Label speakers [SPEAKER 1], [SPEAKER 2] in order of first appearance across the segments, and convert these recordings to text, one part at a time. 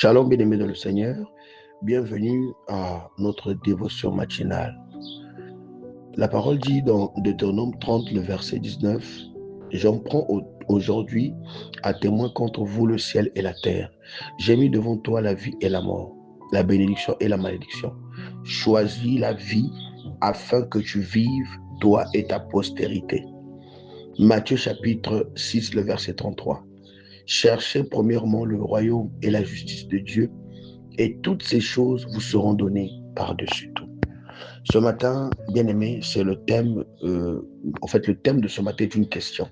[SPEAKER 1] Shalom, bien-aimés dans le Seigneur. Bienvenue à notre dévotion matinale. La parole dit dans Deutéronome 30, le verset 19, « J'en prends aujourd'hui à témoin contre vous le ciel et la terre. J'ai mis devant toi la vie et la mort, la bénédiction et la malédiction. Choisis la vie afin que tu vives, toi et ta postérité. » Matthieu chapitre 6, le verset 33. « Cherchez premièrement le royaume et la justice de Dieu, et toutes ces choses vous seront données par-dessus tout. » Ce matin, bien-aimé, c'est le thème, le thème de ce matin est une question.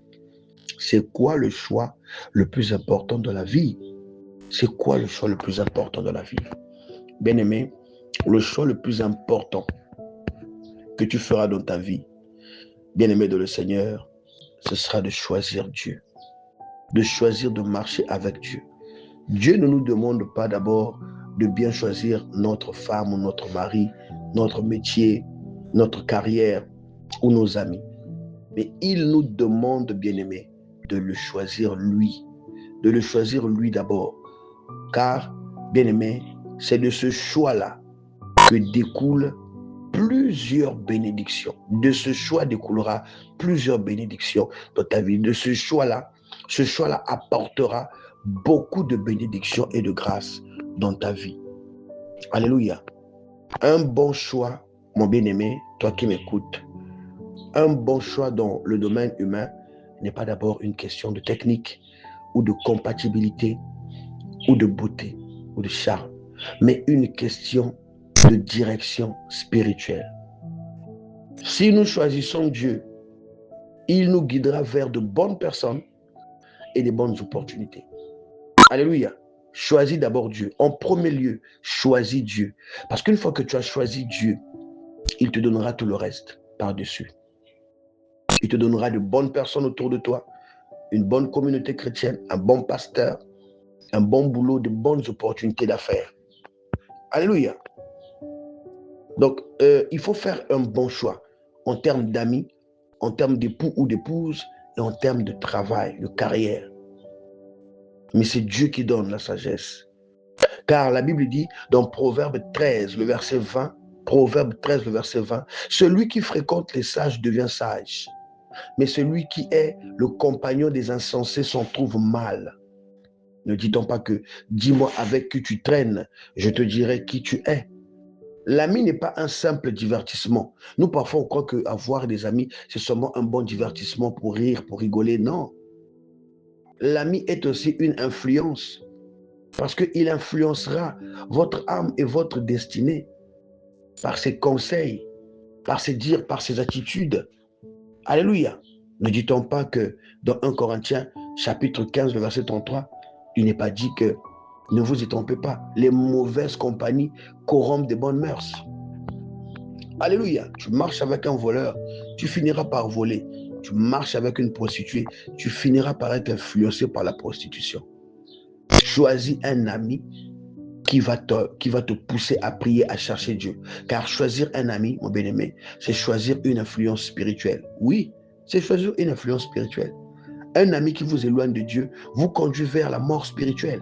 [SPEAKER 1] C'est quoi le choix le plus important de la vie? C'est quoi le choix le plus important de la vie? Bien-aimé, le choix le plus important que tu feras dans ta vie, bien-aimé de le Seigneur, ce sera de choisir Dieu, de choisir de marcher avec Dieu. Dieu ne nous demande pas d'abord de bien choisir notre femme ou notre mari, notre métier, notre carrière ou nos amis. Mais il nous demande, bien-aimé, de le choisir lui, d'abord. Car, bien-aimé, c'est de ce choix-là que découlent plusieurs bénédictions. De ce choix découlera plusieurs bénédictions dans ta vie. De ce choix-là apportera beaucoup de bénédictions et de grâces dans ta vie. Alléluia. Un bon choix, mon bien-aimé, toi qui m'écoutes, un bon choix dans le domaine humain n'est pas d'abord une question de technique ou de compatibilité ou de beauté ou de charme, mais une question de direction spirituelle. Si nous choisissons Dieu, il nous guidera vers de bonnes personnes et de bonnes opportunités. Alléluia. Choisis d'abord Dieu. En premier lieu, choisis Dieu. Parce qu'une fois que tu as choisi Dieu, il te donnera tout le reste par-dessus. Il te donnera de bonnes personnes autour de toi, une bonne communauté chrétienne, un bon pasteur, un bon boulot, de bonnes opportunités d'affaires. Alléluia. Donc, il faut faire un bon choix en termes d'amis, en termes d'époux ou d'épouses et en termes de travail, de carrière. Mais c'est Dieu qui donne la sagesse. Car la Bible dit dans Proverbe 13, le verset 20, « Celui qui fréquente les sages devient sage, mais celui qui est le compagnon des insensés s'en trouve mal. » Ne dit-on pas que « Dis-moi avec qui tu traînes, je te dirai qui tu es ». L'ami n'est pas un simple divertissement. Nous, parfois, on croit qu'avoir des amis, c'est seulement un bon divertissement pour rire, pour rigoler. Non. L'ami est aussi une influence, parce qu'il influencera votre âme et votre destinée par ses conseils, par ses dires, par ses attitudes. Alléluia. Ne dit-on pas que dans 1 Corinthiens, chapitre 15, le verset 33, il n'est pas dit que, ne vous y trompez pas, les mauvaises compagnies corrompent des bonnes mœurs. Alléluia. Tu marches avec un voleur, tu finiras par voler. Tu marches avec une prostituée, tu finiras par être influencé par la prostitution. Choisis un ami qui va te pousser à prier, à chercher Dieu. Car choisir un ami, mon bien-aimé, c'est choisir une influence spirituelle. Oui, c'est choisir une influence spirituelle. Un ami qui vous éloigne de Dieu vous conduit vers la mort spirituelle.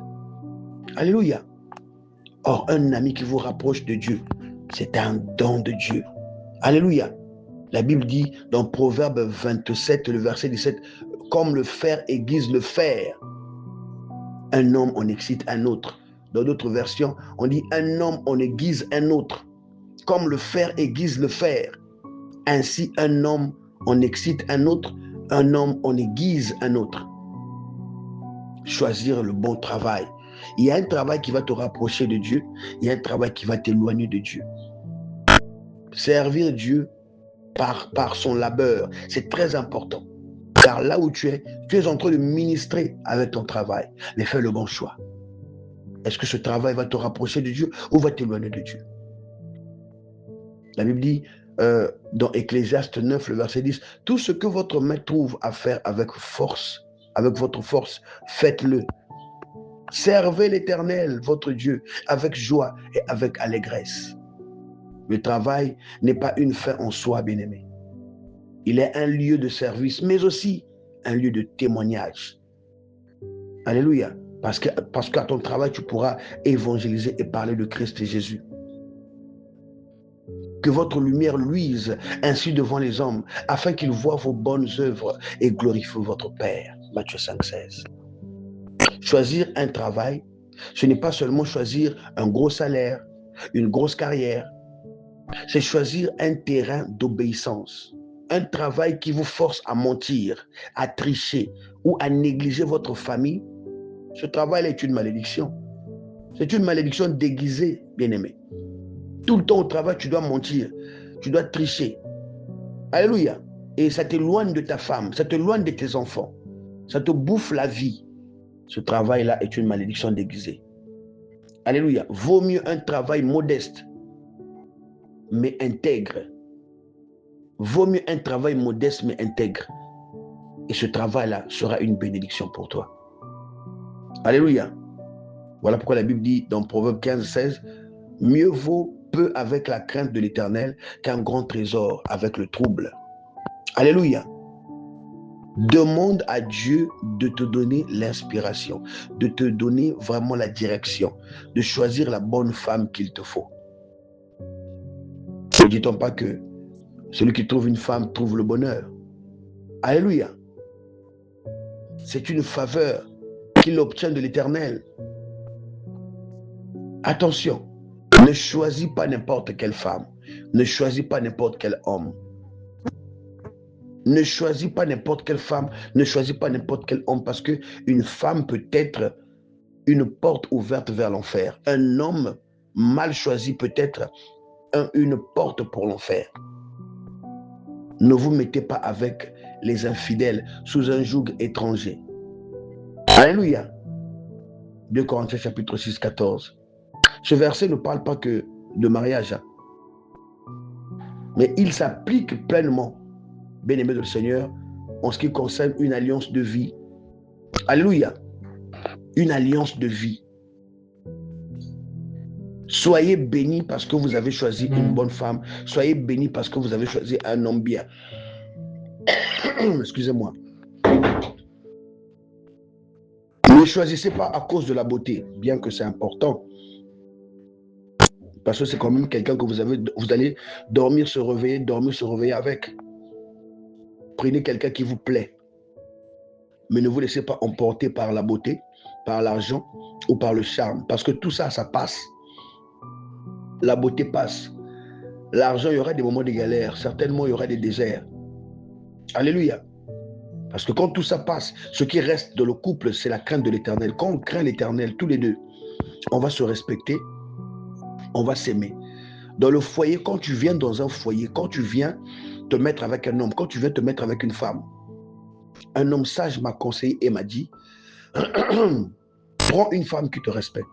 [SPEAKER 1] Alléluia. Or, un ami qui vous rapproche de Dieu, c'est un don de Dieu. Alléluia. La Bible dit dans Proverbe 27, le verset 17, « Comme le fer aiguise le fer, un homme en excite un autre. » Dans d'autres versions, on dit « Un homme en aiguise un autre. Comme le fer aiguise le fer, ainsi un homme en excite un autre, un homme en aiguise un autre. » Choisir le bon travail. Il y a un travail qui va te rapprocher de Dieu, il y a un travail qui va t'éloigner de Dieu. Servir Dieu par son labeur, c'est très important. Car là où tu es en train de ministrer avec ton travail. Mais fais le bon choix. Est-ce que ce travail va te rapprocher de Dieu ou va t'éloigner de Dieu? La Bible dit dans Ecclésiaste 9, le verset 10, « Tout ce que votre main trouve à faire avec votre force, faites-le. Servez l'Éternel, votre Dieu, avec joie et avec allégresse. » Le travail n'est pas une fin en soi, bien-aimé. Il est un lieu de service, mais aussi un lieu de témoignage. Alléluia. Parce qu'à ton travail, tu pourras évangéliser et parler de Christ et Jésus. Que votre lumière luise ainsi devant les hommes, afin qu'ils voient vos bonnes œuvres et glorifient votre Père. Matthieu 5,16. Choisir un travail, ce n'est pas seulement choisir un gros salaire, une grosse carrière. C'est choisir un terrain d'obéissance. Un travail qui vous force à mentir, à tricher ou à négliger votre famille. Ce travail est une malédiction. C'est une malédiction déguisée, bien-aimé. Tout le temps au travail, tu dois mentir, tu dois tricher. Alléluia. Et ça t'éloigne de ta femme, ça t'éloigne de tes enfants. Ça te bouffe la vie. Ce travail-là est une malédiction déguisée. Alléluia. Vaut mieux un travail modeste, mais intègre. Vaut mieux un travail modeste, mais intègre. Et ce travail-là sera une bénédiction pour toi. Alléluia. Voilà pourquoi la Bible dit dans Proverbe 15,16, mieux vaut peu avec la crainte de l'Éternel qu'un grand trésor avec le trouble. Alléluia. Demande à Dieu de te donner l'inspiration, de te donner vraiment la direction, de choisir la bonne femme qu'il te faut. Ne dit-on pas que celui qui trouve une femme trouve le bonheur? Alléluia. C'est une faveur qu'il obtient de l'Éternel. Attention, ne choisis pas n'importe quelle femme, ne choisis pas n'importe quel homme. Ne choisis pas n'importe quelle femme, ne choisis pas n'importe quel homme, parce qu'une femme peut être une porte ouverte vers l'enfer. Un homme mal choisi peut être une porte pour l'enfer. Ne vous mettez pas avec les infidèles sous un joug étranger. Alléluia. 2 Corinthiens chapitre 6, 14. Ce verset ne parle pas que de mariage, mais il s'applique pleinement, bien-aimés de le Seigneur, en ce qui concerne une alliance de vie. Alléluia. Une alliance de vie. Soyez bénis parce que vous avez choisi une bonne femme. Soyez bénis parce que vous avez choisi un homme bien. Excusez-moi. Ne choisissez pas à cause de la beauté, bien que c'est important. Parce que c'est quand même quelqu'un que vous allez dormir, se réveiller avec. Prenez quelqu'un qui vous plaît. Mais ne vous laissez pas emporter par la beauté, par l'argent ou par le charme. Parce que tout ça, ça passe. La beauté passe. L'argent, il y aura des moments de galère. Certainement, il y aura des déserts. Alléluia. Parce que quand tout ça passe, ce qui reste dans le couple, c'est la crainte de l'Éternel. Quand on craint l'Éternel, tous les deux, on va se respecter, on va s'aimer. Dans le foyer, quand tu viens dans un foyer, quand tu viens te mettre avec un homme, quand tu viens te mettre avec une femme, un homme sage m'a conseillé et m'a dit, prends une femme qui te respecte.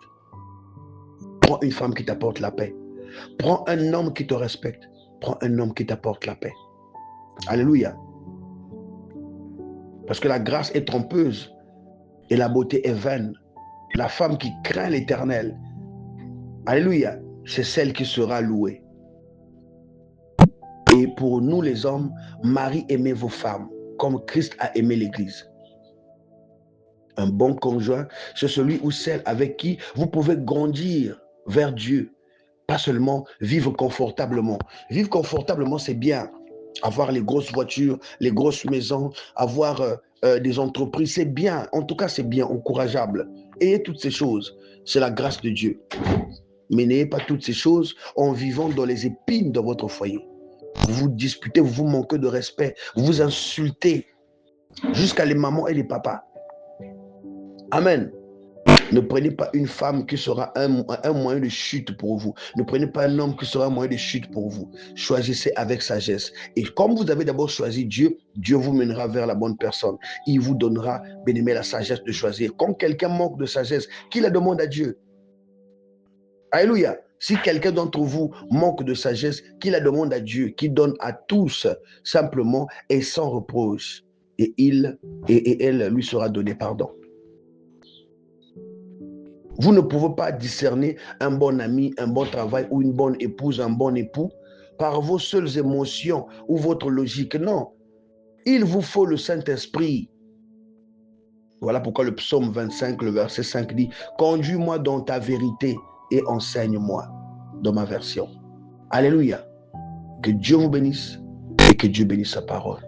[SPEAKER 1] Prends une femme qui t'apporte la paix. Prends un homme qui te respecte. Prends un homme qui t'apporte la paix. Alléluia. Parce que la grâce est trompeuse et la beauté est vaine. La femme qui craint l'Éternel, alléluia, c'est celle qui sera louée. Et pour nous les hommes, Marie, aimez vos femmes comme Christ a aimé l'Église. Un bon conjoint, c'est celui ou celle avec qui vous pouvez grandir vers Dieu. Pas seulement vivre confortablement. Vivre confortablement, c'est bien. Avoir les grosses voitures, les grosses maisons, avoir des entreprises, c'est bien. En tout cas, c'est bien, encourageable. Ayez toutes ces choses. C'est la grâce de Dieu. Mais n'ayez pas toutes ces choses en vivant dans les épines de votre foyer. Vous vous disputez, vous vous manquez de respect, vous vous insultez, jusqu'à les mamans et les papas. Amen. Ne prenez pas une femme qui sera un moyen de chute pour vous. Ne prenez pas un homme qui sera un moyen de chute pour vous. Choisissez avec sagesse. Et comme vous avez d'abord choisi Dieu, Dieu vous mènera vers la bonne personne. Il vous donnera, bien aimé, la sagesse de choisir. Quand quelqu'un manque de sagesse, qu'il la demande à Dieu. Alléluia. Si quelqu'un d'entre vous manque de sagesse, qu'il la demande à Dieu, qui donne à tous simplement et sans reproche. Et elle lui sera donné pardon. Vous ne pouvez pas discerner un bon ami, un bon travail ou une bonne épouse, un bon époux par vos seules émotions ou votre logique. Non, il vous faut le Saint-Esprit. Voilà pourquoi le psaume 25, le verset 5 dit, conduis-moi dans ta vérité et enseigne-moi, dans ma version. Alléluia. Que Dieu vous bénisse et que Dieu bénisse sa parole.